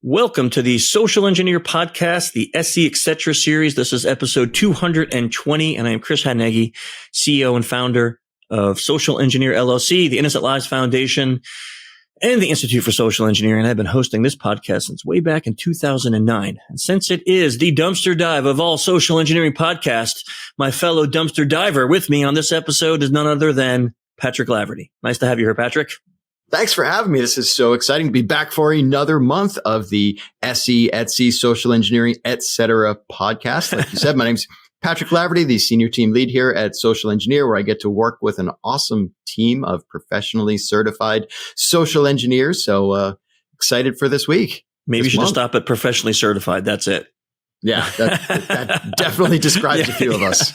Welcome to the Social Engineer Podcast, the SE Etc. series. This is episode 220, and I am Chris Hadnagy, CEO and founder of Social-Engineer LLC, the Innocent Lives Foundation, and the Institute for Social Engineering. I've been hosting this podcast since way back in 2009. And since it is the dumpster dive of all social engineering podcasts, my fellow dumpster diver with me on this episode is none other than Patrick Laverty. Nice to have you here, Patrick. Thanks for having me. This is so exciting to be back for another month of the SE, Etsy, Social Engineering, Etc. podcast. Like you said, my name's Patrick Laverty, the senior team lead here at Social Engineer, where I get to work with an awesome team of professionally certified social engineers. So excited for this week. Maybe you should just stop at professionally certified. That's it. Yeah, that definitely describes a few of us.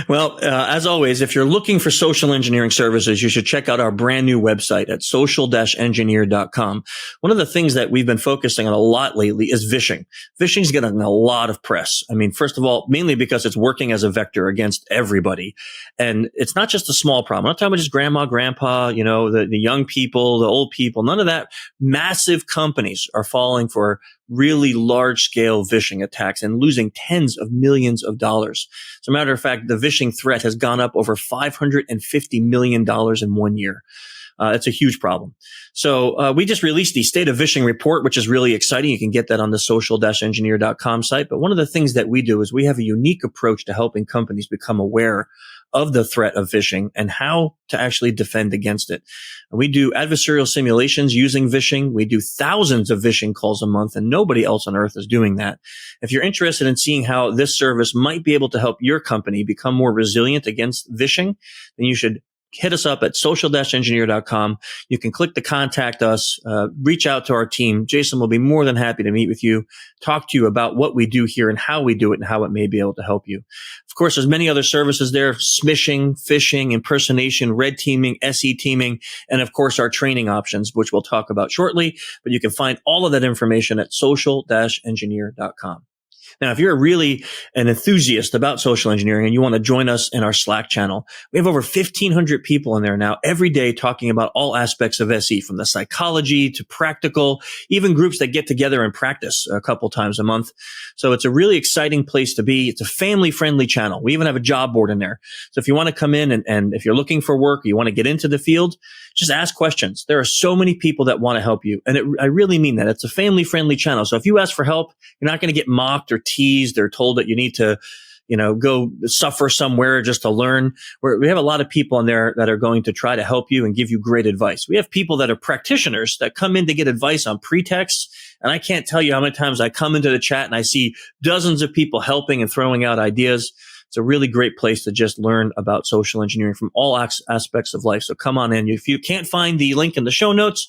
Well, as always, if you're looking for social engineering services, you should check out our brand new website at social-engineer.com. One of the things that we've been focusing on a lot lately is vishing. Vishing's getting a lot of press. I mean, first of all, mainly because it's working as a vector against everybody. And it's not just a small problem. I'm not talking about just grandma, grandpa, the young people, the old people, none of that. Massive companies are falling for really large-scale vishing attacks and losing tens of millions of dollars. As a matter of fact, the vishing threat has gone up over $550 million in 1 year. It's a huge problem. So we just released the State of Vishing report, which is really exciting. You can get that on the social-engineer.com site. But one of the things that we do is we have a unique approach to helping companies become aware of the threat of vishing and how to actually defend against it. We do adversarial simulations using vishing. We do thousands of vishing calls a month, and nobody else on earth is doing that. If you're interested in seeing how this service might be able to help your company become more resilient against vishing, then you should hit us up at social-engineer.com. You can click the contact us, reach out to our team. Jason will be more than happy to meet with you, talk to you about what we do here and how we do it and how it may be able to help you. Of course, there's many other services there: smishing, phishing, impersonation, red teaming, SE teaming, and of course our training options, which we'll talk about shortly. But you can find all of that information at social-engineer.com. Now, if you're really an enthusiast about social engineering and you want to join us in our Slack channel, we have over 1,500 people in there now every day talking about all aspects of SE, from the psychology to practical, even groups that get together and practice a couple times a month. So it's a really exciting place to be. It's a family-friendly channel. We even have a job board in there. So if you want to come in and if you're looking for work, or you want to get into the field, just ask questions. There are so many people that want to help you. And I really mean that. It's a family-friendly channel. So if you ask for help, you're not going to get mocked or teased or told that you need to, go suffer somewhere just to learn. We have a lot of people in there that are going to try to help you and give you great advice. We have people that are practitioners that come in to get advice on pretexts. And I can't tell you how many times I come into the chat and I see dozens of people helping and throwing out ideas. It's a really great place to just learn about social engineering from all aspects of life. So come on in. If you can't find the link in the show notes,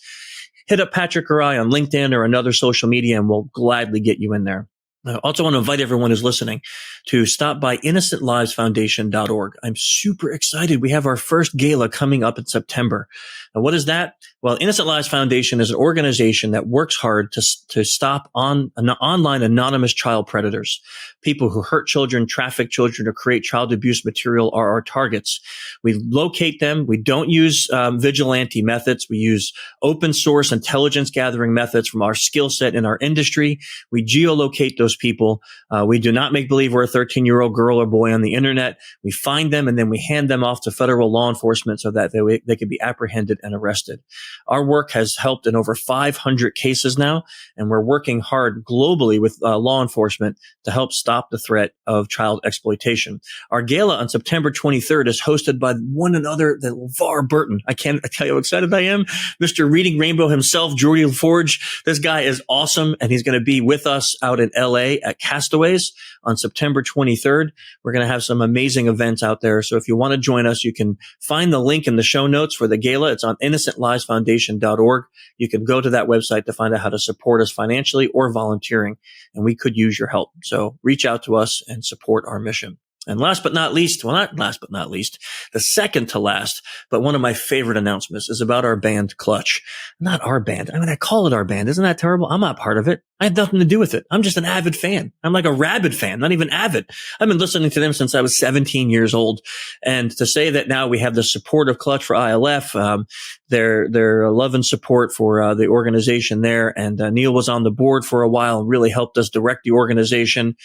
hit up Patrick or I on LinkedIn or another social media, and we'll gladly get you in there. I also want to invite everyone who's listening to stop by innocentlivesfoundation.org. I'm super excited. We have our first gala coming up in September. Now, what is that? Well, Innocent Lives Foundation is an organization that works hard to stop online anonymous child predators. People who hurt children, traffic children, or create child abuse material are our targets. We locate them. We don't use vigilante methods. We use open source intelligence gathering methods from our skill set in our industry. We geolocate those people. We do not make believe we're a 13-year-old girl or boy on the internet. We find them and then we hand them off to federal law enforcement so that they can be apprehended and arrested. Our work has helped in over 500 cases now, and we're working hard globally with law enforcement to help stop the threat of child exploitation. Our gala on September 23rd is hosted by one another, the LeVar Burton. I can't tell you how excited I am. Mr. Reading Rainbow himself, Geordie LaForge. This guy is awesome, and he's going to be with us out in LA at Castaways on September 23rd. We're going to have some amazing events out there. So if you want to join us, you can find the link in the show notes for the gala. It's on innocentlivesfoundation.org. You can go to that website to find out how to support us financially or volunteering, and we could use your help. So reach out to us and support our mission. And last but not least, well, not last but not least, the second to last, but one of my favorite announcements is about our band Clutch. Not our band. I mean, I call it our band. Isn't that terrible? I'm not part of it. I had nothing to do with it. I'm just an avid fan. I'm like a rabid fan, not even avid. I've been listening to them since I was 17 years old. And to say that now we have the support of Clutch for ILF, their love and support for the organization there. And Neil was on the board for a while and really helped us direct the organization.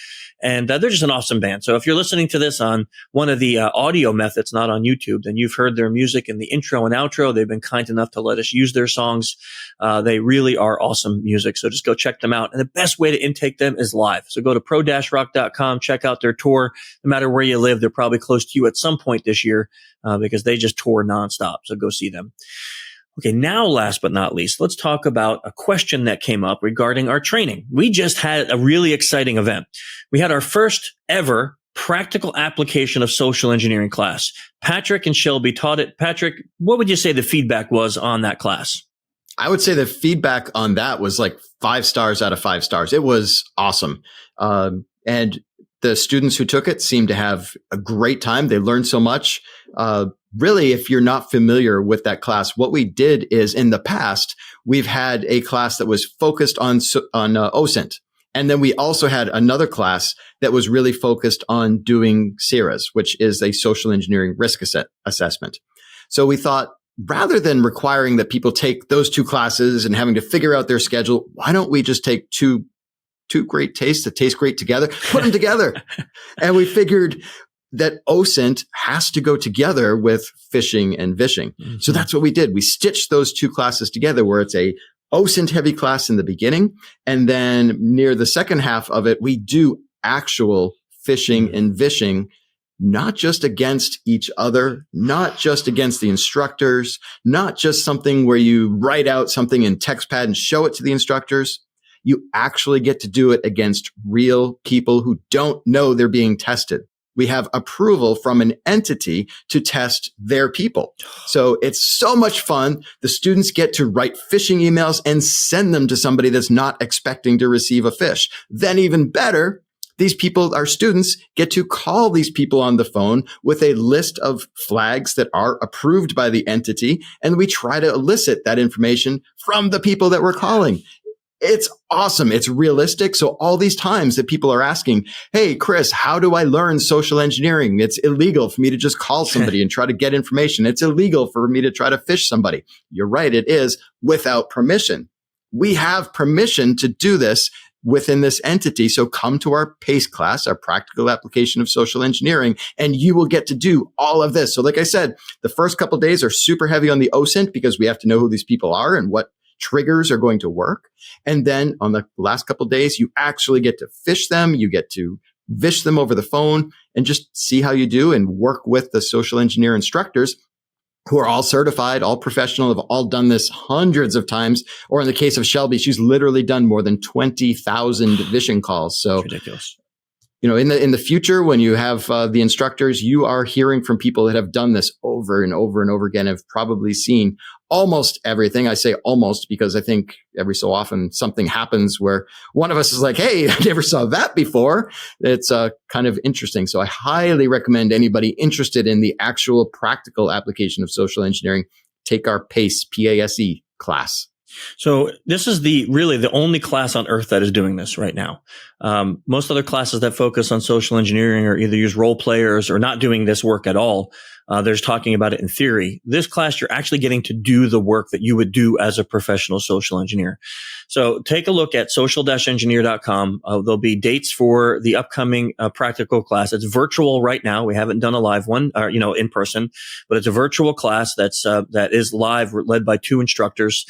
And they're just an awesome band. So if you're listening to this on one of the audio methods, not on YouTube, then you've heard their music in the intro and outro. They've been kind enough to let us use their songs. They really are awesome music. So just go check them out. And the best way to intake them is live. So go to pro-rock.com, check out their tour. No matter where you live, they're probably close to you at some point this year because they just tour nonstop. So go see them. Okay, now last but not least, let's talk about a question that came up regarding our training. We just had a really exciting event. We had our first ever practical application of social engineering class. Patrick and Shelby taught it. Patrick, what would you say the feedback was on that class? I would say the feedback on that was like 5 stars out of 5 stars. It was awesome. And the students who took it seemed to have a great time. They learned so much. Really, if you're not familiar with that class, what we did is in the past, we've had a class that was focused on OSINT. And then we also had another class that was really focused on doing SERAs, which is a social engineering risk assessment. So we thought, rather than requiring that people take those 2 classes and having to figure out their schedule, why don't we just take two great tastes that taste great together, put them together? And we figured that OSINT has to go together with phishing and vishing. Mm-hmm. So that's what we did. We stitched those 2 classes together where it's a OSINT heavy class in the beginning. And then near the second half of it, we do actual phishing and vishing, not just against each other, not just against the instructors, not just something where you write out something in TextPad and show it to the instructors. You actually get to do it against real people who don't know they're being tested. We have approval from an entity to test their people. So it's so much fun. The students get to write phishing emails and send them to somebody that's not expecting to receive a phish. Then even better, these people, our students, get to call these people on the phone with a list of flags that are approved by the entity. And we try to elicit that information from the people that we're calling. It's awesome. It's realistic. So all these times that people are asking, hey, Chris, how do I learn social engineering? It's illegal for me to just call somebody and try to get information. It's illegal for me to try to phish somebody. You're right. It is without permission. We have permission to do this within this entity. So come to our PACE class, our practical application of social engineering, and you will get to do all of this. So like I said, the first couple of days are super heavy on the OSINT because we have to know who these people are and what triggers are going to work. And then on the last couple of days, you actually get to phish them. You get to vish them over the phone and just see how you do and work with the social engineer instructors who are all certified, all professional, have all done this hundreds of times. Or in the case of Shelby, she's literally done more than 20,000 vishing calls. So it's ridiculous. You know, in the future, when you have the instructors, you are hearing from people that have done this over and over and over again, have probably seen almost everything. I say almost because I think every so often something happens where one of us is like, hey, I never saw that before. It's kind of interesting. So I highly recommend anybody interested in the actual practical application of social engineering take our PACE, P-A-S-E class. So this is really the only class on earth that is doing this right now. Most other classes that focus on social engineering are either use role players or not doing this work at all. They're just talking about it in theory. This class, you're actually getting to do the work that you would do as a professional social engineer. So take a look at social-engineer.com. There'll be dates for the upcoming practical class. It's virtual right now. We haven't done a live one, in person, but it's a virtual class that is live, led by 2 instructors.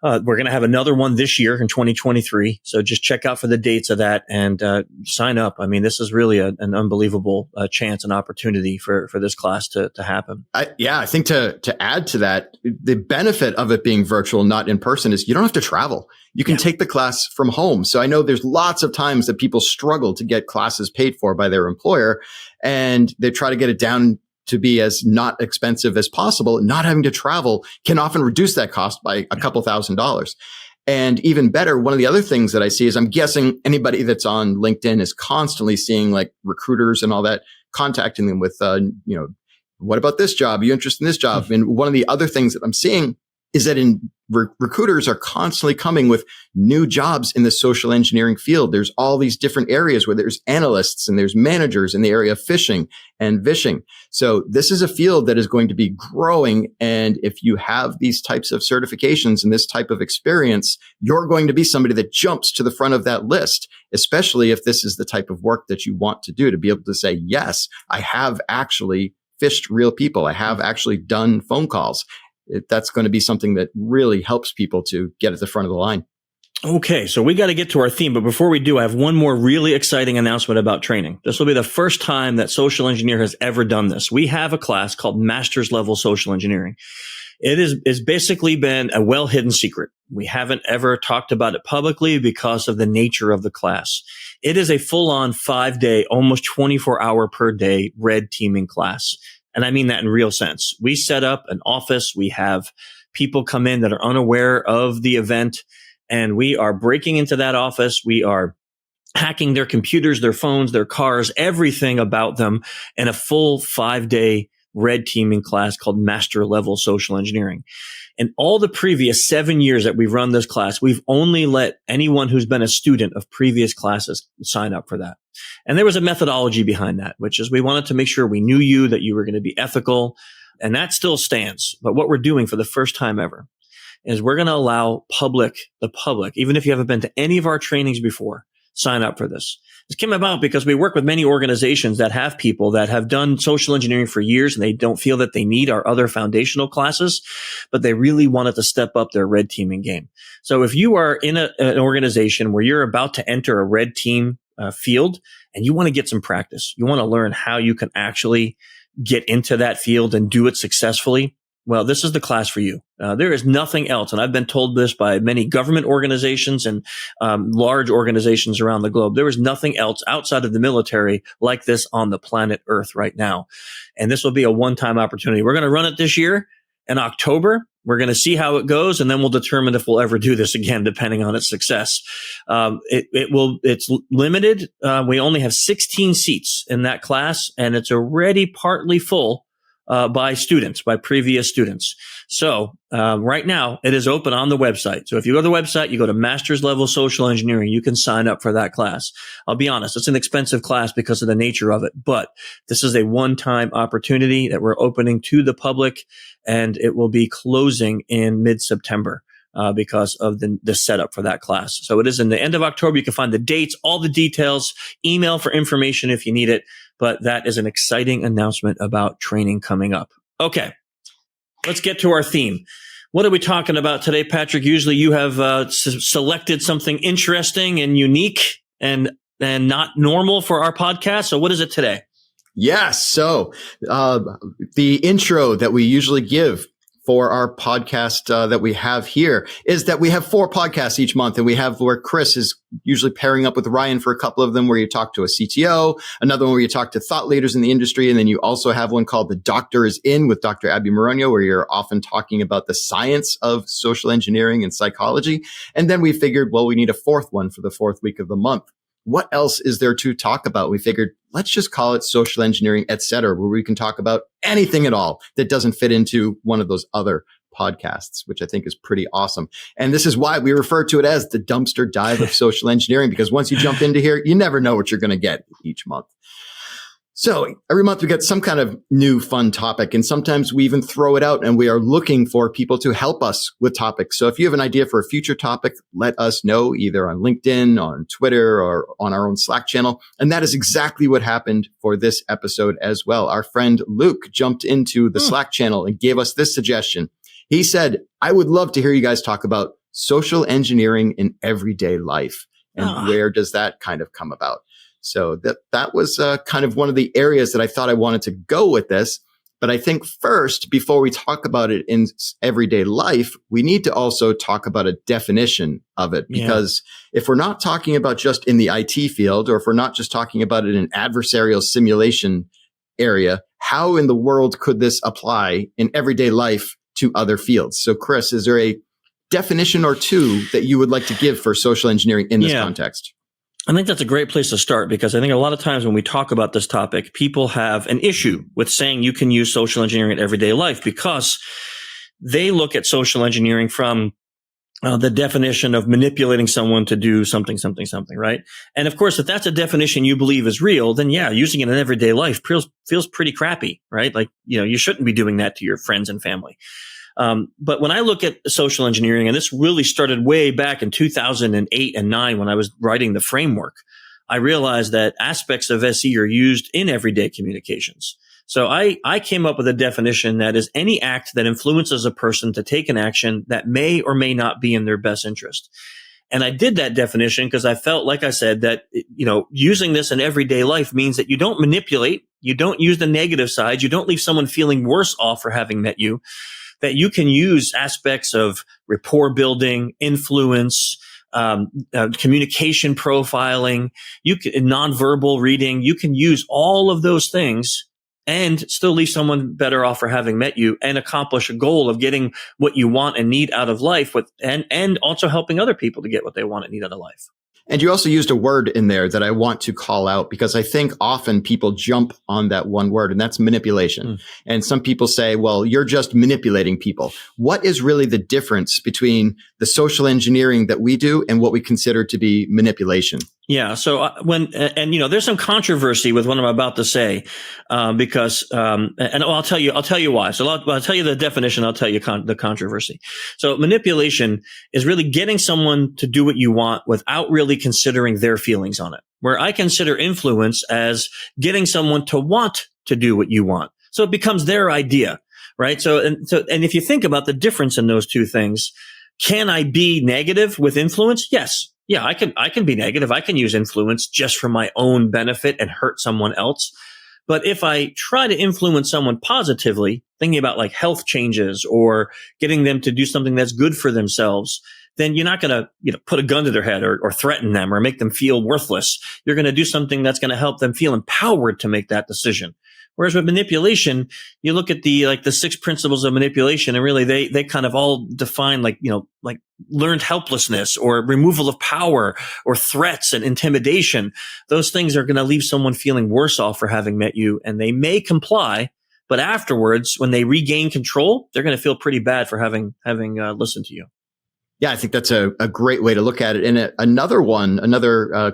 We're going to have another one this year in 2023. So just check out for the dates of that and sign up. I mean, this is really an unbelievable chance and opportunity for this class to happen. I think to add to that, the benefit of it being virtual, not in person, is you don't have to travel. You can take the class from home. So I know there's lots of times that people struggle to get classes paid for by their employer, and they try to get it down to be as not expensive as possible. Not having to travel can often reduce that cost by a couple $1,000s. And even better, one of the other things that I see is I'm guessing anybody that's on LinkedIn is constantly seeing like recruiters and all that contacting them with, what about this job? Are you interested in this job? And one of the other things that I'm seeing is that recruiters are constantly coming with new jobs in the social engineering field. There's all these different areas where there's analysts and there's managers in the area of phishing and vishing. So this is a field that is going to be growing. And if you have these types of certifications and this type of experience, you're going to be somebody that jumps to the front of that list, especially if this is the type of work that you want to do, to be able to say, yes, I have actually phished real people. I have actually done phone calls. That's going to be something that really helps people to get at the front of the line. Okay, so we got to get to our theme. But before we do, I have one more really exciting announcement about training. This will be the first time that Social Engineer has ever done this. We have a class called Master's Level Social Engineering. It is basically been a well-hidden secret. We haven't ever talked about it publicly because of the nature of the class. It is a full-on 5-day, almost 24-hour per day red teaming class. And I mean that in real sense. We set up an office. We have people come in that are unaware of the event, and we are breaking into that office. We are hacking their computers, their phones, their cars, everything about them in a full 5-day red teaming class called Master Level Social Engineering. In all the previous 7 years that we've run this class, we've only let anyone who's been a student of previous classes sign up for that. And there was a methodology behind that, which is we wanted to make sure we knew you, that you were going to be ethical, and that still stands. But what we're doing for the first time ever is we're going to allow the public, even if you haven't been to any of our trainings before, sign up for this. This came about because we work with many organizations that have people that have done social engineering for years, and they don't feel that they need our other foundational classes, but they really wanted to step up their red teaming game. So if you are in an organization where you're about to enter a red team field and you want to get some practice, you want to learn how you can actually get into that field and do it successfully, well, this is the class for you. There is nothing else. And I've been told this by many government organizations and large organizations around the globe. There is nothing else outside of the military like this on the planet Earth right now. And this will be a one-time opportunity. We're going to run it this year in October. We're going to see how it goes, and then we'll determine if we'll ever do this again, depending on its success. It's limited. We only have 16 seats in that class, and it's already partly full by previous students. So right now, it is open on the website. So if you go to the website, you go to Master's Level Social Engineering, you can sign up for that class. I'll be honest, it's an expensive class because of the nature of it, but this is a one-time opportunity that we're opening to the public, and it will be closing in mid-September. Because of the setup for that class. So it is in the end of October. You can find the dates, all the details, email for information if you need it. But that is an exciting announcement about training coming up. Okay, let's get to our theme. What are we talking about today, Patrick? Usually you have selected something interesting and unique and not normal for our podcast. So what is it today? Yes. So the intro that we usually give for our podcast that we have here is that we have 4 podcasts each month, and we have where Chris is usually pairing up with Ryan for a couple of them, where you talk to a CTO, another one where you talk to thought leaders in the industry, and then you also have one called The Doctor is In with Dr. Abby Moronio, where you're often talking about the science of social engineering and psychology. And then we figured, well, we need a 4th one for the 4th week of the month. What else is there to talk about? We figured, let's just call it Social Engineering, etc., where we can talk about anything at all that doesn't fit into one of those other podcasts, which I think is pretty awesome. And this is why we refer to it as the dumpster dive of social engineering, because once you jump into here, you never know what you're going to get each month. So every month we get some kind of new fun topic, and sometimes we even throw it out and we are looking for people to help us with topics. So if you have an idea for a future topic, let us know either on LinkedIn, on Twitter, or on our own Slack channel. And that is exactly what happened for this episode as well. Our friend Luke jumped into the Slack channel and gave us this suggestion. He said, I would love to hear you guys talk about social engineering in everyday life. And where does that kind of come about? So that was kind of one of the areas that I thought I wanted to go with this. But I think first, before we talk about it in everyday life, we need to also talk about a definition of it. Because if we're not talking about just in the IT field, or if we're not just talking about it in an adversarial simulation area, how in the world could this apply in everyday life to other fields? So Chris, is there a definition or two that you would like to give for social engineering in this context? I think that's a great place to start, because I think a lot of times when we talk about this topic, people have an issue with saying you can use social engineering in everyday life, because they look at social engineering from the definition of manipulating someone to do something, right? And of course, if that's a definition you believe is real, then yeah, using it in everyday life feels pretty crappy, right? Like, you shouldn't be doing that to your friends and family. But when I look at social engineering, and this really started way back in 2008 and 9 when I was writing the framework, I realized that aspects of SE are used in everyday communications. So I came up with a definition that is any act that influences a person to take an action that may or may not be in their best interest. And I did that definition because I felt, like I said, that, using this in everyday life means that you don't manipulate, you don't use the negative side, you don't leave someone feeling worse off for having met you, that you can use aspects of rapport building, influence, communication profiling, nonverbal reading. You can use all of those things and still leave someone better off for having met you and accomplish a goal of getting what you want and need out of life and also helping other people to get what they want and need out of life. And you also used a word in there that I want to call out because I think often people jump on that one word, and that's manipulation. And some people say, well, you're just manipulating people. What is really the difference between the social engineering that we do and what we consider to be manipulation? Yeah. So there's some controversy with what I'm about to say, because I'll tell you why. So I'll tell you the definition. I'll tell you the controversy. So manipulation is really getting someone to do what you want without really considering their feelings on it. Where I consider influence as getting someone to want to do what you want. So it becomes their idea, right? So if you think about the difference in those two things, can I be negative with influence? Yes. Yeah, I can be negative. I can use influence just for my own benefit and hurt someone else. But if I try to influence someone positively, thinking about like health changes or getting them to do something that's good for themselves, then you're not going to, put a gun to their head or threaten them or make them feel worthless. You're going to do something that's going to help them feel empowered to make that decision. Whereas with manipulation, you look at the 6 principles of manipulation, and really they kind of all define like learned helplessness or removal of power or threats and intimidation. Those things are going to leave someone feeling worse off for having met you, and they may comply, but afterwards, when they regain control, they're going to feel pretty bad for having listened to you. Yeah, I think that's a great way to look at it. And another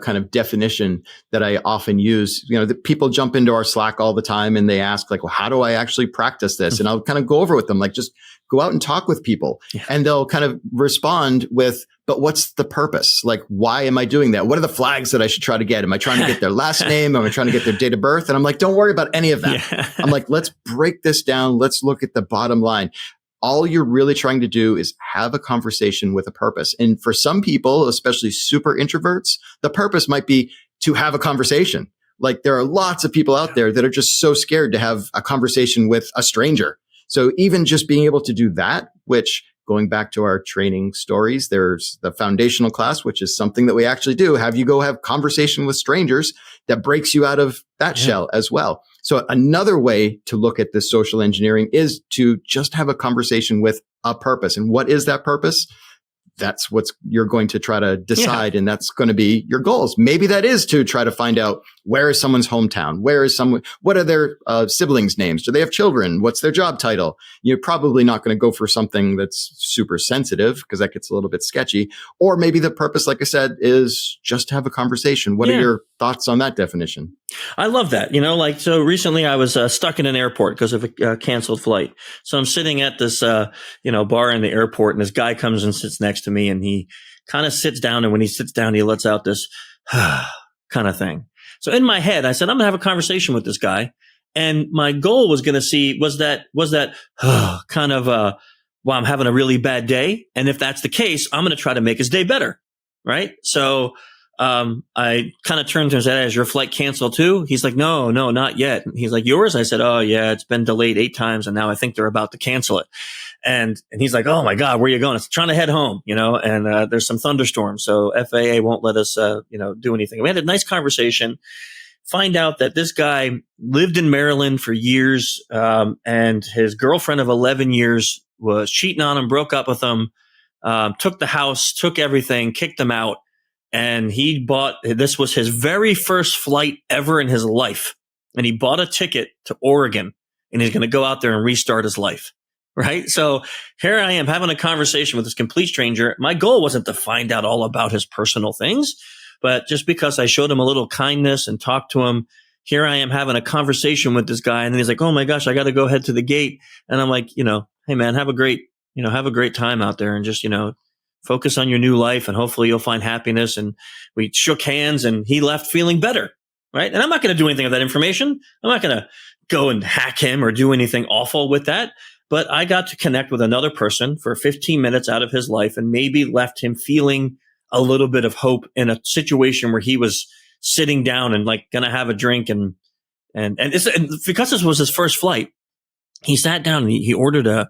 kind of definition that I often use, that people jump into our Slack all the time and they ask like, well, how do I actually practice this? And I'll kind of go over with them, like, just go out and talk with people. Yeah. And they'll kind of respond with, but what's the purpose? Like, why am I doing that? What are the flags that I should try to get? Am I trying to get their last name? Am I trying to get their date of birth? And I'm like, don't worry about any of that. Yeah. I'm like, let's break this down. Let's look at the bottom line. All you're really trying to do is have a conversation with a purpose. And for some people, especially super introverts, the purpose might be to have a conversation. Like, there are lots of people out there that are just so scared to have a conversation with a stranger. So even just being able to do that, which, going back to our training stories, there's the foundational class, which is something that we actually do. Have you go have conversation with strangers that breaks you out of that shell as well. So another way to look at this social engineering is to just have a conversation with a purpose. And what is that purpose? That's what you're going to try to decide. Yeah. And that's going to be your goals. Maybe that is to try to find out, where is someone's hometown? What are their siblings' names? Do they have children? What's their job title? You're probably not going to go for something that's super sensitive because that gets a little bit sketchy. Or maybe the purpose, like I said, is just have a conversation. What are your thoughts on that definition? I love that. So recently I was stuck in an airport because of a canceled flight. So I'm sitting at this, bar in the airport, and this guy comes and sits next to me, and he kind of sits down. And when he sits down, he lets out this kind of thing. So in my head, I said, I'm going to have a conversation with this guy. And my goal was going to see, was that kind of, well, I'm having a really bad day. And if that's the case, I'm going to try to make his day better. Right. So, I kind of turned to him and said, is your flight canceled too? He's like, no, not yet. He's like, yours? I said, oh yeah, it's been delayed 8 times. And now I think they're about to cancel it. And he's like, oh my God, where are you going? I'm trying to head home, and, there's some thunderstorms. So FAA won't let us, do anything. We had a nice conversation, find out that this guy lived in Maryland for years. And his girlfriend of 11 years was cheating on him, broke up with him, took the house, took everything, kicked him out. And this was his very first flight ever in his life. And he bought a ticket to Oregon, and he's going to go out there and restart his life. right? So here I am having a conversation with this complete stranger. My goal wasn't to find out all about his personal things, but just because I showed him a little kindness and talked to him, here I am having a conversation with this guy. And then he's like, oh my gosh, I got to go head to the gate. And I'm like, hey man, have a great time out there and just, focus on your new life and hopefully you'll find happiness. And we shook hands and he left feeling better. Right. And I'm not going to do anything with that information. I'm not going to go and hack him or do anything awful with that. But I got to connect with another person for 15 minutes out of his life and maybe left him feeling a little bit of hope in a situation where he was sitting down and like going to have a drink. And because this was his first flight, he sat down and he ordered a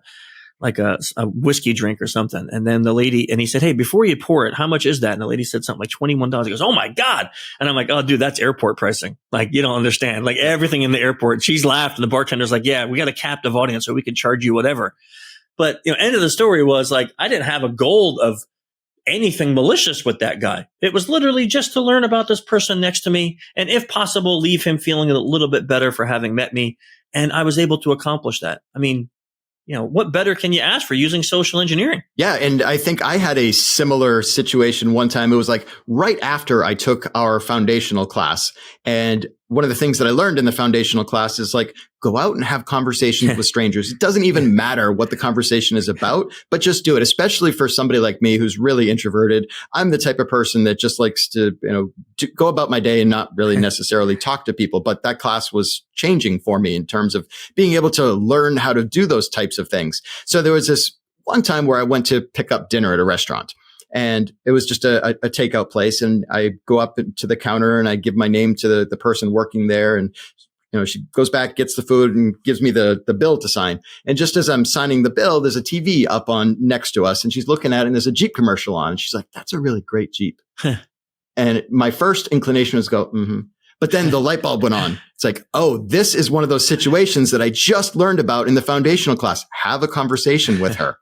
whiskey drink or something. And then the lady, and he said, hey, before you pour it, how much is that? And the lady said something like $21. He goes, oh my God. And I'm like, oh dude, that's airport pricing. Like, you don't understand. Like everything in the airport. She's laughed and the bartender's like, yeah, we got a captive audience so we can charge you whatever. But end of the story was like, I didn't have a goal of anything malicious with that guy. It was literally just to learn about this person next to me. And if possible, leave him feeling a little bit better for having met me. And I was able to accomplish that. I mean, what better can you ask for using social engineering? Yeah. And I think I had a similar situation one time. It was like right after I took our foundational class. And one of the things that I learned in the foundational class is like, go out and have conversations with strangers. It doesn't even matter what the conversation is about, but just do it, especially for somebody like me who's really introverted. I'm the type of person that just likes to, to go about my day and not really necessarily talk to people. But that class was changing for me in terms of being able to learn how to do those types of things. So there was this one time where I went to pick up dinner at a restaurant. And it was just a takeout place. And I go up to the counter and I give my name to the person working there. And, she goes back, gets the food and gives me the bill to sign. And just as I'm signing the bill, there's a TV up on next to us and she's looking at it and there's a Jeep commercial on. And she's like, that's a really great Jeep. And my first inclination was go, mm-hmm. But then the light bulb went on. It's like, oh, this is one of those situations that I just learned about in the foundational class. Have a conversation with her.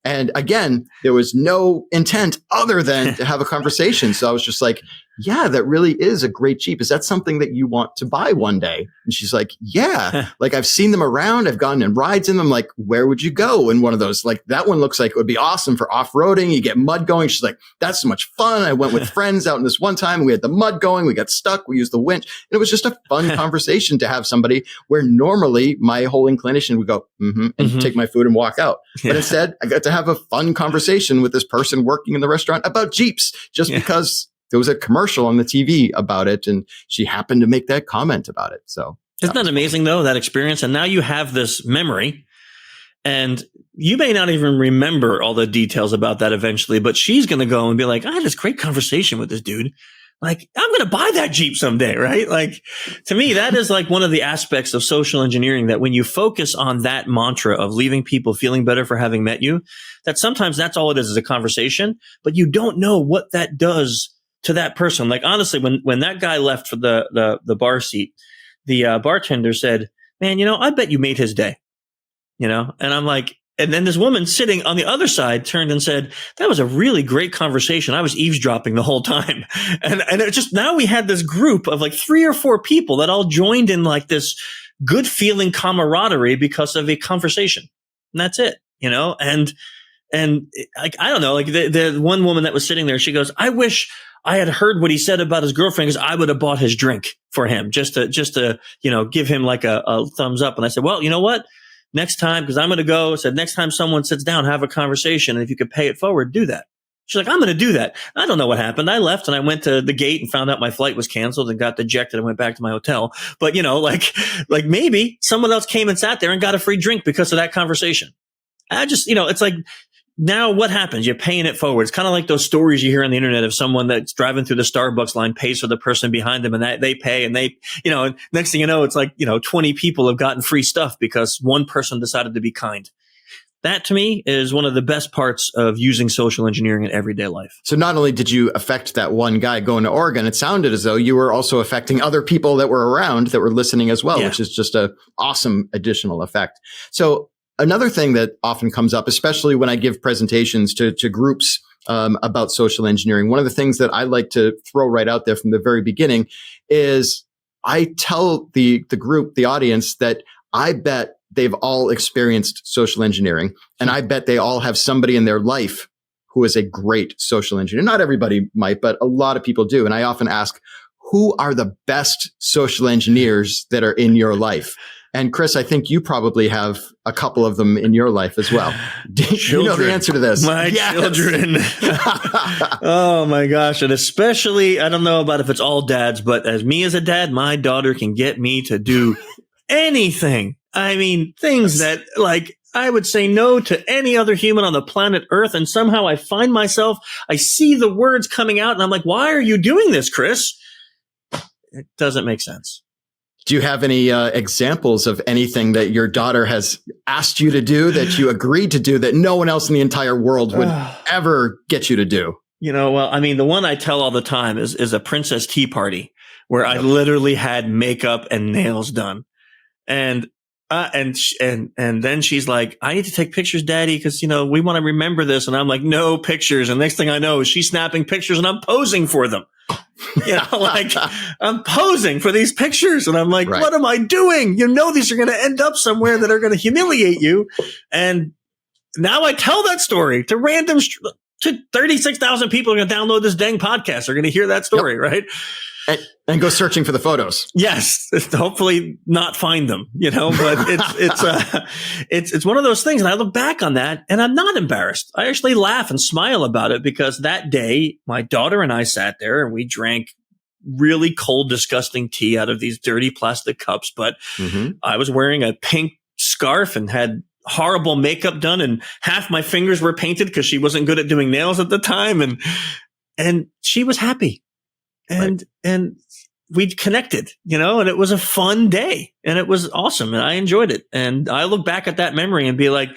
And again, there was no intent other than to have a conversation. So I was just like, yeah, that really is a great Jeep. Is that something that you want to buy one day? And she's like, yeah, like I've seen them around. I've gone in rides in them. Like, where would you go in one of those? Like that one looks like it would be awesome for off-roading. You get mud going. She's like, that's so much fun. I went with friends out in this one time. And we had the mud going. We got stuck. We used the winch. And it was just a fun conversation to have somebody where normally my whole inclination would go, and take my food and walk out. Yeah. But instead, I got to have a fun conversation with this person working in the restaurant about Jeeps just because there was a commercial on the TV about it. And she happened to make that comment about it. So isn't that amazing though, that experience? And now you have this memory and you may not even remember all the details about that eventually, but she's going to go and be like, I had this great conversation with this dude. Like, I'm going to buy that Jeep someday, right? Like, to me, that is like one of the aspects of social engineering that when you focus on that mantra of leaving people feeling better for having met you, that sometimes that's all it is a conversation, but you don't know what that does to that person. Like, honestly, when that guy left for the bar seat, the bartender said, man, I bet you made his day, and I'm like, and then this woman sitting on the other side turned and said, that was a really great conversation. I was eavesdropping the whole time. And it just, now we had this group of like 3 or 4 people that all joined in like this good feeling camaraderie because of a conversation. And that's it, and like, I don't know, like the one woman that was sitting there, she goes, I wish I had heard what he said about his girlfriend because I would have bought his drink for him just to, give him like a thumbs up. And I said, well, you know what? Next time, because I'm going to go, said next time someone sits down, have a conversation. And if you could pay it forward, do that. She's like, I'm going to do that. I don't know what happened. I left and I went to the gate and found out my flight was canceled and got dejected and went back to my hotel. But, like maybe someone else came and sat there and got a free drink because of that conversation. I just, it's like, now what happens? You're paying it forward. It's kind of like those stories you hear on the internet of someone that's driving through the Starbucks line, pays for the person behind them, and they pay, and they, next thing you know, it's like, 20 people have gotten free stuff because one person decided to be kind. That to me is one of the best parts of using social engineering in everyday life. So not only did you affect that one guy going to Oregon, it sounded as though you were also affecting other people that were around that were listening as well, which is just a awesome additional effect. So another thing that often comes up, especially when I give presentations to groups about social engineering, one of the things that I like to throw right out there from the very beginning is I tell the group, the audience, that I bet they've all experienced social engineering. And I bet they all have somebody in their life who is a great social engineer. Not everybody might, but a lot of people do. And I often ask, who are the best social engineers that are in your life? And Chris, I think you probably have a couple of them in your life as well. Do you know the answer to this? My children. Oh my gosh. And especially, I don't know about if it's all dads, but as me as a dad, my daughter can get me to do anything. I mean, things that like I would say no to any other human on the planet Earth. And somehow I find myself, I see the words coming out and I'm like, why are you doing this, Chris? It doesn't make sense. Do you have any examples of anything that your daughter has asked you to do that you agreed to do that no one else in the entire world would ever get you to do? Well, I mean, the one I tell all the time is a princess tea party where I literally had makeup and nails done. And then she's like, I need to take pictures, Daddy, because, we want to remember this. And I'm like, no pictures. And next thing I know is she's snapping pictures and I'm posing for them. Like I'm posing for these pictures and I'm like, What am I doing? These are going to end up somewhere that are going to humiliate you. And now I tell that story to to 36,000 people are going to download this dang podcast. Are going to hear that story, right? And go searching for the photos. Yes. Hopefully not find them, but it's one of those things. And I look back on that and I'm not embarrassed. I actually laugh and smile about it because that day my daughter and I sat there and we drank really cold, disgusting tea out of these dirty plastic cups. But I was wearing a pink scarf and had horrible makeup done and half my fingers were painted because she wasn't good at doing nails at the time. And she was happy. And we connected, and it was a fun day and it was awesome and I enjoyed it. And I look back at that memory and be like,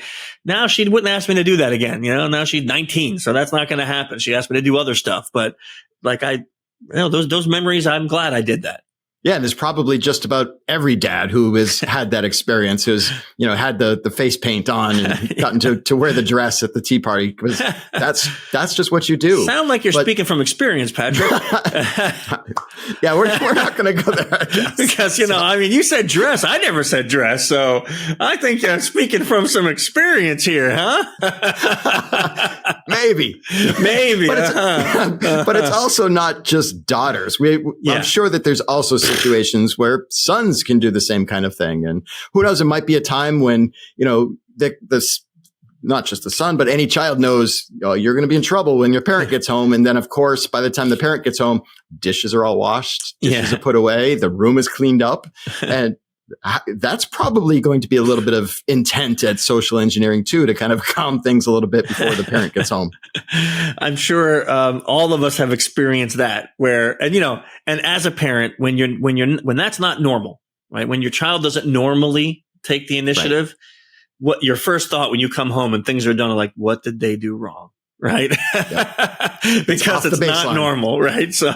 now she wouldn't ask me to do that again. Now she's 19. So that's not going to happen. She asked me to do other stuff, but like those memories, I'm glad I did that. Yeah, and there's probably just about every dad who has had that experience, who's had the face paint on and gotten to wear the dress at the tea party, because that's just what you do. Sound like you're speaking from experience, Patrick. Yeah, we're not going to go there because you said dress. I never said dress, so I think you're speaking from some experience here, huh? Maybe, but it's also not just daughters. I'm sure that there's also situations where sons can do the same kind of thing. And who knows, it might be a time when, not just the son, but any child knows you're going to be in trouble when your parent gets home. And then, of course, by the time the parent gets home, dishes are all washed, dishes are put away, the room is cleaned up. And that's probably going to be a little bit of intent at social engineering too, to kind of calm things a little bit before the parent gets home. I'm sure all of us have experienced that where, and as a parent, when that's not normal, right? When your child doesn't normally take the initiative, what your first thought when you come home and things are done are like, what did they do wrong? Right. Because it's not normal. Right. So,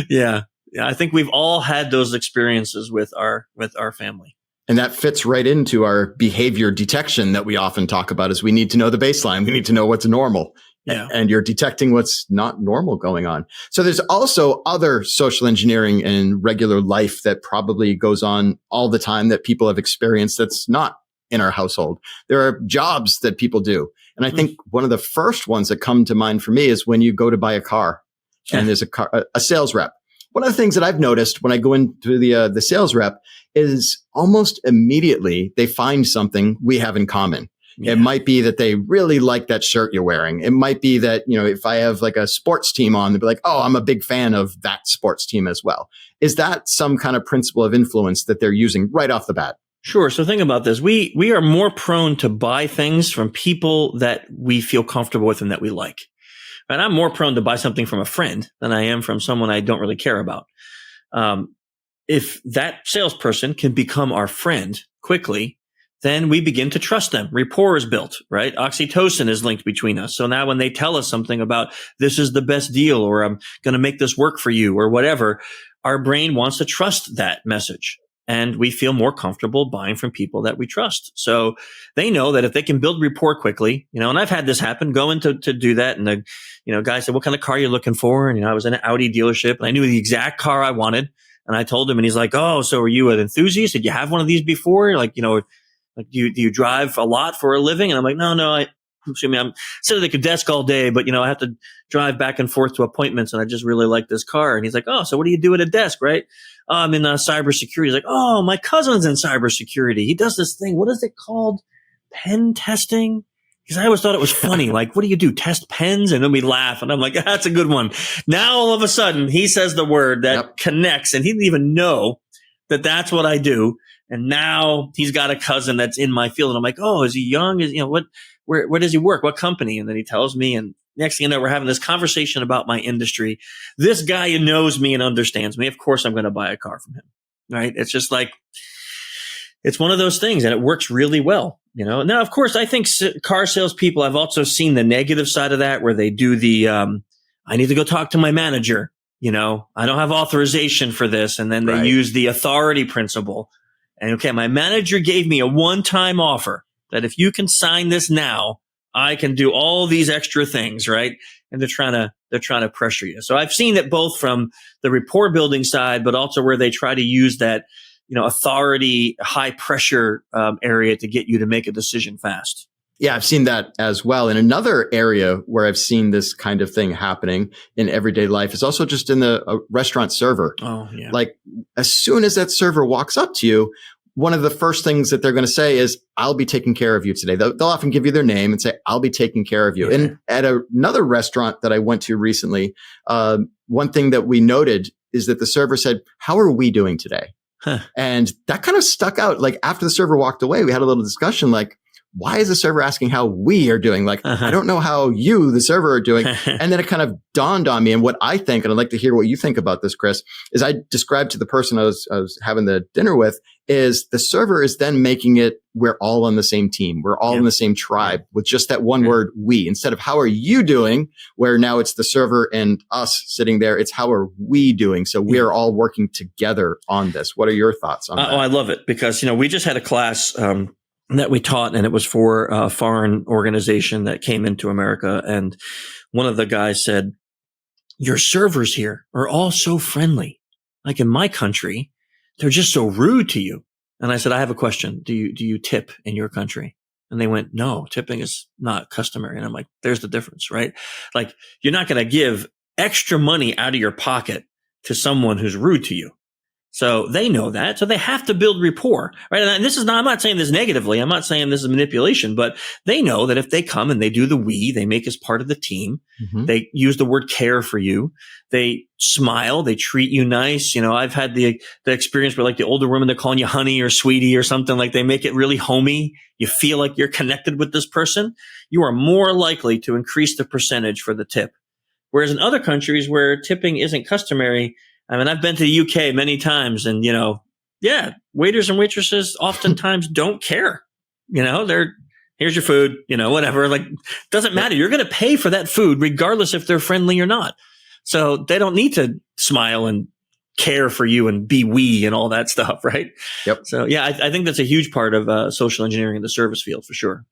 yeah. Yeah, I think we've all had those experiences with our family. And that fits right into our behavior detection that we often talk about, is we need to know the baseline. We need to know what's normal. Yeah. And you're detecting what's not normal going on. So there's also other social engineering in regular life that probably goes on all the time that people have experienced that's not in our household. There are jobs that people do. And I think one of the first ones that come to mind for me is when you go to buy a car and there's a sales rep. One of the things that I've noticed when I go into the sales rep is almost immediately they find something we have in common. Yeah. It might be that they really like that shirt you're wearing. It might be that, if I have like a sports team on, they'll be like, oh, I'm a big fan of that sports team as well. Is that some kind of principle of influence that they're using right off the bat? Sure. So think about this. We are more prone to buy things from people that we feel comfortable with and that we like. And I'm more prone to buy something from a friend than I am from someone I don't really care about. If that salesperson can become our friend quickly, then we begin to trust them. Rapport is built, right? Oxytocin is linked between us. So now when they tell us something about this is the best deal, or I'm going to make this work for you, or whatever, our brain wants to trust that message. And we feel more comfortable buying from people that we trust. So they know that if they can build rapport quickly, and I've had this happen, go in to do that. And the, guy said, what kind of car are you looking for? And, I was in an Audi dealership and I knew the exact car I wanted. And I told him, and he's like, oh, so are you an enthusiast? Did you have one of these before? Like, Like, do you drive a lot for a living? And I'm like, no, I'm sitting at the desk all day, but I have to drive back and forth to appointments, and I just really like this car. And he's like, oh, so what do you do at a desk, right? Oh, I'm in cybersecurity. He's like, oh, my cousin's in cybersecurity. He does this thing. What is it called? Pen testing? Because I always thought it was funny. Like, what do you do? Test pens? And then we laugh. And I'm like, that's a good one. Now, all of a sudden, he says the word that connects, and he didn't even know that that's what I do. And now he's got a cousin that's in my field. And I'm like, oh, is he young? Where does he work? What company? And then he tells me. And next thing you know, we're having this conversation about my industry. This guy who knows me and understands me. Of course, I'm going to buy a car from him. Right? It's just like, it's one of those things, and it works really well. Now, of course, I think car salespeople, I've also seen the negative side of that, where they do the, I need to go talk to my manager. I don't have authorization for this. And then they use the authority principle. And okay, my manager gave me a one-time offer that if you can sign this now, I can do all these extra things, right? And they're trying to pressure you. So I've seen it both from the rapport building side, but also where they try to use that, authority, high pressure area to get you to make a decision fast. Yeah, I've seen that as well. And another area where I've seen this kind of thing happening in everyday life is also just in the restaurant server. Oh, yeah. Like, as soon as that server walks up to you, one of the first things that they're going to say is, I'll be taking care of you today. They'll often give you their name and say, I'll be taking care of you. Yeah. And at another restaurant that I went to recently, one thing that we noted is that the server said, how are we doing today? Huh. And that kind of stuck out. Like, after the server walked away, we had a little discussion, like, why is the server asking how we are doing? Like, I don't know how you, the server, are doing. And then it kind of dawned on me. And what I think, and I'd like to hear what you think about this, Chris, is I described to the person I was having the dinner with, is the server is then making it, we're all on the same team. We're all in the same tribe with just that one word, we. Instead of how are you doing, where now it's the server and us sitting there, it's how are we doing? So we are all working together on this. What are your thoughts on that? Oh, I love it, because, we just had a class, that we taught, and it was for a foreign organization that came into America. And one of the guys said, your servers here are all so friendly. Like, in my country, they're just so rude to you. And I said, I have a question. Do you tip in your country? And they went, no, tipping is not customary. And I'm like, there's the difference, right? Like, you're not going to give extra money out of your pocket to someone who's rude to you. So they know that. So they have to build rapport, right? And this is not, I'm not saying this negatively. I'm not saying this is manipulation, but they know that if they come and they do the we, they make us part of the team. Mm-hmm. They use the word care for you. They smile. They treat you nice. I've had the experience where, like, the older women, they're calling you honey or sweetie or something. Like, they make it really homey. You feel like you're connected with this person. You are more likely to increase the percentage for the tip. Whereas in other countries where tipping isn't customary, I mean, I've been to the UK many times, and, waiters and waitresses oftentimes don't care. Here's your food, whatever. Like, doesn't matter. You're going to pay for that food regardless if they're friendly or not. So they don't need to smile and care for you and be we and all that stuff, right? Yep. So, yeah, I think that's a huge part of social engineering in the service field for sure.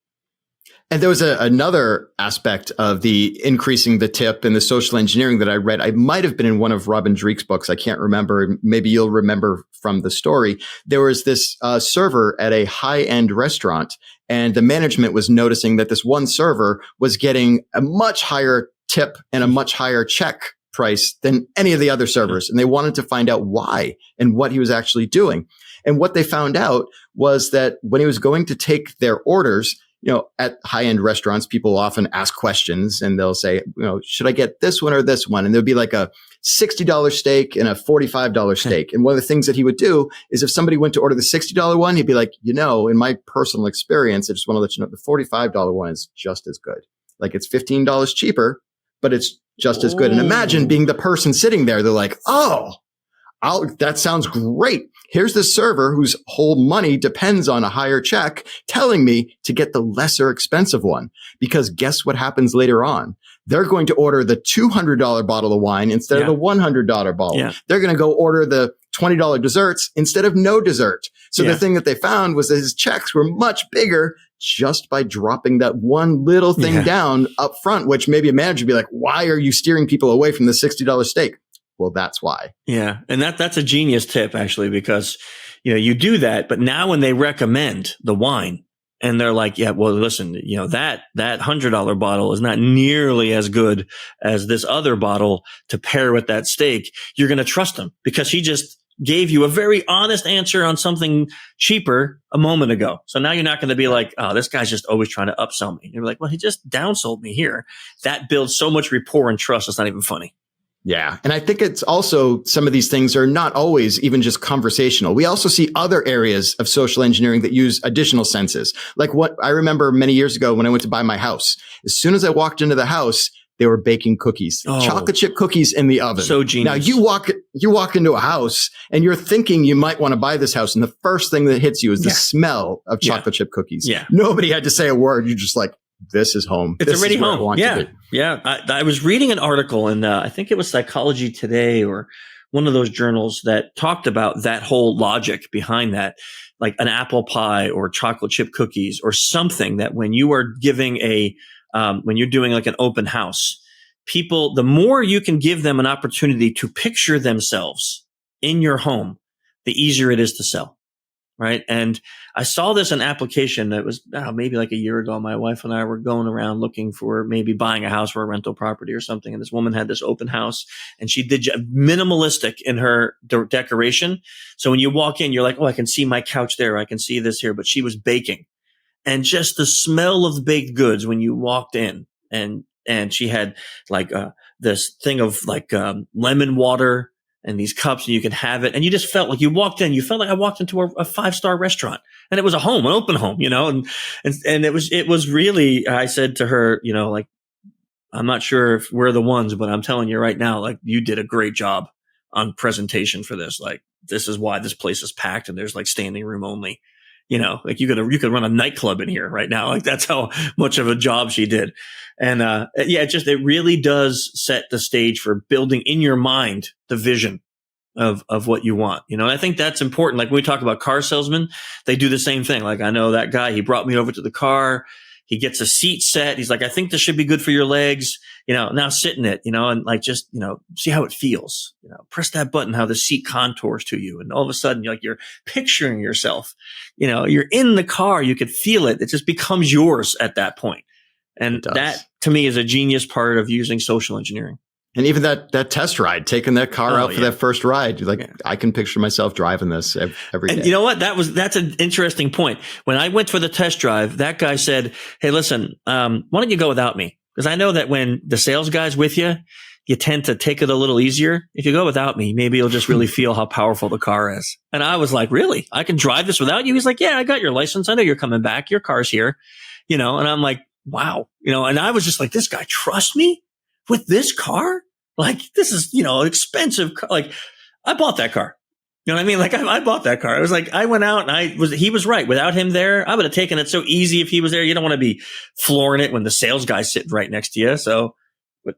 And there was another aspect of the increasing the tip and the social engineering that I read. I might have been in one of Robin Dreek's books. I can't remember. Maybe you'll remember from the story. There was this server at a high-end restaurant, and the management was noticing that this one server was getting a much higher tip and a much higher check price than any of the other servers. And they wanted to find out why and what he was actually doing. And what they found out was that when he was going to take their orders, at high-end restaurants, people often ask questions, and they'll say, should I get this one or this one? And there'll be like a $60 steak and a $45 steak. And one of the things that he would do is, if somebody went to order the $60 one, he'd be like, in my personal experience, I just want to let you know, the $45 one is just as good. Like, it's $15 cheaper, but it's just as good. And imagine being the person sitting there. They're like, that sounds great. Here's the server whose whole money depends on a higher check telling me to get the lesser expensive one. Because guess what happens later on? They're going to order the $200 bottle of wine instead of the $100 bottle. Yeah. They're going to go order the $20 desserts instead of no dessert. So the thing that they found was that his checks were much bigger just by dropping that one little thing down up front, which maybe a manager would be like, why are you steering people away from the $60 steak? Well, that's why. Yeah. And that's a genius tip, actually, because you do that. But now when they recommend the wine and they're like, yeah, well, listen, that $100 bottle is not nearly as good as this other bottle to pair with that steak, you're going to trust them because he just gave you a very honest answer on something cheaper a moment ago. So now you're not going to be like, oh, this guy's just always trying to upsell me. You're like, well, he just downsold me here. That builds so much rapport and trust. It's not even funny. Yeah. And I think it's also some of these things are not always even just conversational. We also see other areas of social engineering that use additional senses. Like what I remember many years ago when I went to buy my house, as soon as I walked into the house, they were baking cookies, chocolate chip cookies in the oven. So genius. Now you walk into a house and you're thinking you might want to buy this house. And the first thing that hits you is the smell of chocolate chip cookies. Yeah. Nobody had to say a word. You're just like, this is home. It's this already is where home. I want to be. Yeah. I was reading an article in, I think it was Psychology Today or one of those journals that talked about that whole logic behind that, like an apple pie or chocolate chip cookies or something that when you are giving when you're doing like an open house, people, the more you can give them an opportunity to picture themselves in your home, the easier it is to sell. Right. And I saw this in application that was maybe like a year ago. My wife and I were going around looking for maybe buying a house for a rental property or something. And this woman had this open house and she did minimalistic in her decoration. So when you walk in, you're like, oh, I can see my couch there. I can see this here. But she was baking and just the smell of baked goods when you walked in and she had like this thing of like lemon water and these cups and you can have it. And you just felt like you walked in, you felt like I walked into a 5-star restaurant and it was a home, an open home, and it was really, I said to her, like, I'm not sure if we're the ones, but I'm telling you right now, like you did a great job on presentation for this. Like this is why this place is packed and there's like standing room only, like you could run a nightclub in here right now. Like that's how much of a job she did. And, it really does set the stage for building in your mind the vision of what you want, and I think that's important. Like when we talk about car salesmen, they do the same thing. Like I know that guy, he brought me over to the car. He gets a seat set. He's like, I think this should be good for your legs, now sit in it, and like, just, see how it feels, press that button, how the seat contours to you. And all of a sudden you're picturing yourself, you're in the car, you could feel it. It just becomes yours at that point. And that to me is a genius part of using social engineering. And even that test ride, taking that car out for that first ride, you're like, I can picture myself driving this every day. And you know what? That's an interesting point. When I went for the test drive, that guy said, hey, listen, why don't you go without me? Because I know that when the sales guy's with you, you tend to take it a little easier. If you go without me, maybe you'll just really feel how powerful the car is. And I was like, really? I can drive this without you? He's like, yeah, I got your license. I know you're coming back. Your car's here, and I'm like, wow, and I was just like, this guy trusts me with this car? Like, this is, expensive. Like, I bought that car. You know what I mean? Like, I bought that car. I was like, I went out and he was right. Without him there, I would have taken it so easy if he was there. You don't want to be flooring it when the sales guy's sitting right next to you. So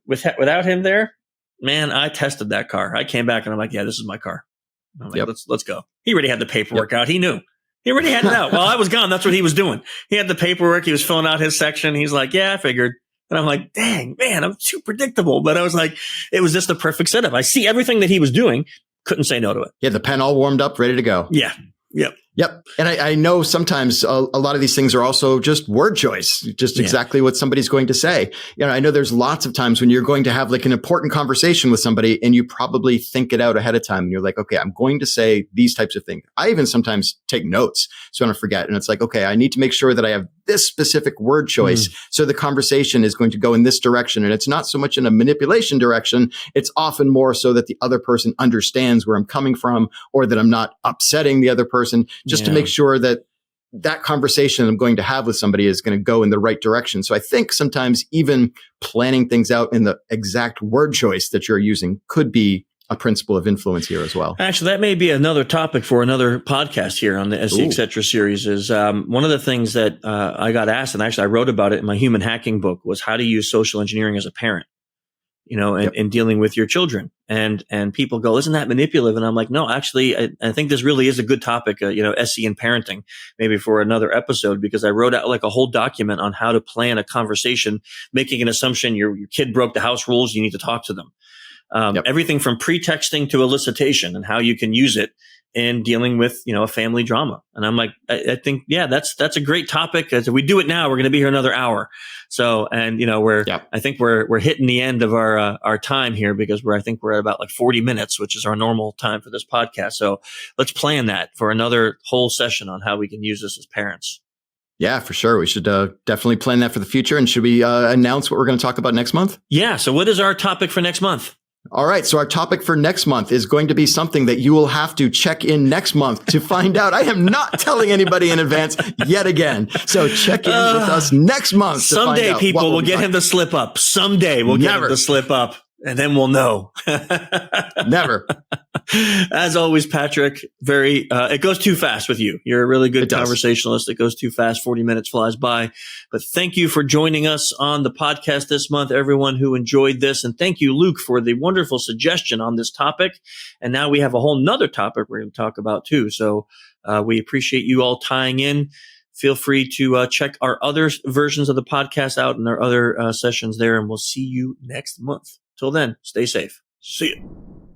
without him there, man, I tested that car. I came back and I'm like, yeah, this is my car. I'm like, let's go. He already had the paperwork out. He knew. He already had it out. While I was gone, that's what he was doing. He had the paperwork. He was filling out his section. He's like, yeah, I figured. And I'm like, dang, man, I'm too predictable. But I was like, it was just the perfect setup. I see everything that he was doing. Couldn't say no to it. Yeah, the pen all warmed up, ready to go. Yeah. Yep. Yep. And I know sometimes a lot of these things are also just word choice, just exactly what somebody's going to say. I know there's lots of times when you're going to have like an important conversation with somebody and you probably think it out ahead of time. And you're like, okay, I'm going to say these types of things. I even sometimes take notes so I don't forget. And it's like, okay, I need to make sure that I have this specific word choice. So the conversation is going to go in this direction. And it's not so much in a manipulation direction. It's often more so that the other person understands where I'm coming from or that I'm not upsetting the other person. Just to make sure that conversation I'm going to have with somebody is going to go in the right direction. So I think sometimes even planning things out in the exact word choice that you're using could be a principle of influence here as well. Actually, that may be another topic for another podcast here on the SE Etc. series is one of the things that I got asked, and actually I wrote about it in my human hacking book, was how to use social engineering as a parent. And dealing with your children. And people go, isn't that manipulative? And I'm like, no, actually, I think this really is a good topic, SE and parenting, maybe for another episode, because I wrote out like a whole document on how to plan a conversation, making an assumption your kid broke the house rules. You need to talk to them. Everything from pretexting to elicitation and how you can use it in dealing with, a family drama. And I'm like, I think, yeah, that's a great topic. As if we do it now, we're going to be here another hour. So, and I think we're hitting the end of our time here, because I think we're at about like 40 minutes, which is our normal time for this podcast. So let's plan that for another whole session on how we can use this as parents. Yeah, for sure. We should definitely plan that for the future. And should we announce what we're going to talk about next month? Yeah. So what is our topic for next month? All right. So our topic for next month is going to be something that you will have to check in next month to find out. I am not telling anybody in advance yet again. So check in with us next month. Someday people will get him to slip up. Someday we'll get him to slip up, and then we'll know. Never. As always, Patrick, it goes too fast with you. You're a really good conversationalist. It goes too fast. 40 minutes flies by. But thank you for joining us on the podcast this month, everyone who enjoyed this. And thank you, Luke, for the wonderful suggestion on this topic. And now we have a whole nother topic we're going to talk about too. So we appreciate you all tying in. Feel free to check our other versions of the podcast out and our other sessions there. And we'll see you next month. Till then, stay safe. See you.